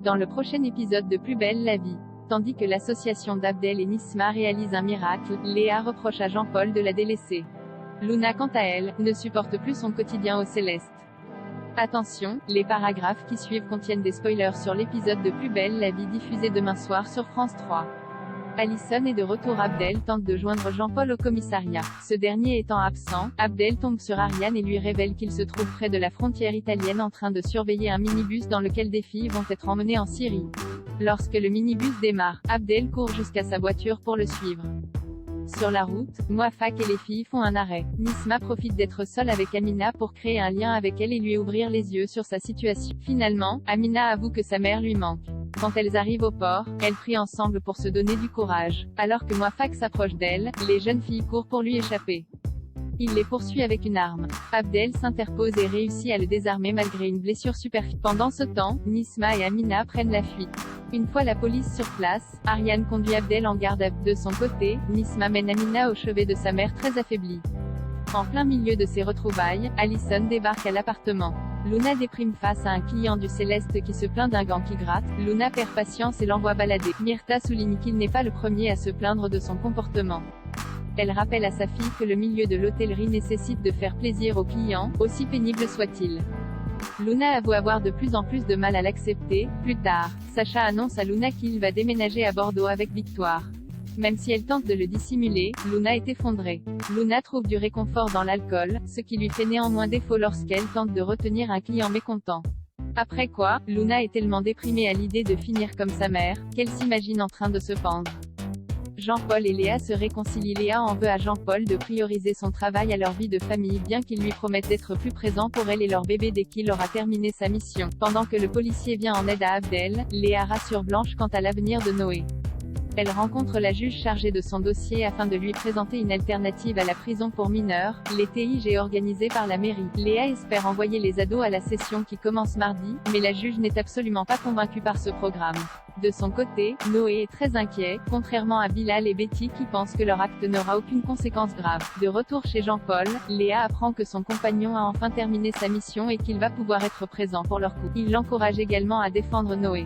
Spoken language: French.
Dans le prochain épisode de Plus belle la vie. Tandis que l'association d'Abdel et Nisma réalise un miracle, Léa reproche à Jean-Paul de la délaisser. Luna, quant à elle, ne supporte plus son quotidien au Céleste. Attention, les paragraphes qui suivent contiennent des spoilers sur l'épisode de Plus belle la vie diffusé demain soir sur France 3. Alison est de retour. Abdel tente de joindre Jean-Paul au commissariat. Ce dernier étant absent, Abdel tombe sur Ariane et lui révèle qu'il se trouve près de la frontière italienne en train de surveiller un minibus dans lequel des filles vont être emmenées en Syrie. Lorsque le minibus démarre, Abdel court jusqu'à sa voiture pour le suivre. Sur la route, Mouafak et les filles font un arrêt. Nisma profite d'être seule avec Amina pour créer un lien avec elle et lui ouvrir les yeux sur sa situation. Finalement, Amina avoue que sa mère lui manque. Quand elles arrivent au port, elles prient ensemble pour se donner du courage. Alors que Mouafak s'approche d'elle, les jeunes filles courent pour lui échapper. Il les poursuit avec une arme. Abdel s'interpose et réussit à le désarmer malgré une blessure superficielle. Pendant ce temps, Nisma et Amina prennent la fuite. Une fois la police sur place, Ariane conduit Abdel en garde à vue. De son côté, Nisma mène Amina au chevet de sa mère très affaiblie. En plein milieu de ces retrouvailles, Alison débarque à l'appartement. Luna déprime face à un client du Céleste qui se plaint d'un gant qui gratte. Luna perd patience et l'envoie balader. Myrtha souligne qu'il n'est pas le premier à se plaindre de son comportement. Elle rappelle à sa fille que le milieu de l'hôtellerie nécessite de faire plaisir aux clients, aussi pénible soit-il. Luna avoue avoir de plus en plus de mal à l'accepter. Plus tard, Sacha annonce à Luna qu'il va déménager à Bordeaux avec Victoire. Même si elle tente de le dissimuler, Luna est effondrée. Luna trouve du réconfort dans l'alcool, ce qui lui fait néanmoins défaut lorsqu'elle tente de retenir un client mécontent. Après quoi, Luna est tellement déprimée à l'idée de finir comme sa mère, qu'elle s'imagine en train de se pendre. Jean-Paul et Léa se réconcilient. Léa en veut à Jean-Paul de prioriser son travail à leur vie de famille bien qu'il lui promette d'être plus présent pour elle et leur bébé dès qu'il aura terminé sa mission. Pendant que le policier vient en aide à Abdel, Léa rassure Blanche quant à l'avenir de Noé. Elle rencontre la juge chargée de son dossier afin de lui présenter une alternative à la prison pour mineurs, les TIG organisés par la mairie. Léa espère envoyer les ados à la session qui commence mardi, mais la juge n'est absolument pas convaincue par ce programme. De son côté, Noé est très inquiet, contrairement à Bilal et Betty qui pensent que leur acte n'aura aucune conséquence grave. De retour chez Jean-Paul, Léa apprend que son compagnon a enfin terminé sa mission et qu'il va pouvoir être présent pour leur couple. Il l'encourage également à défendre Noé.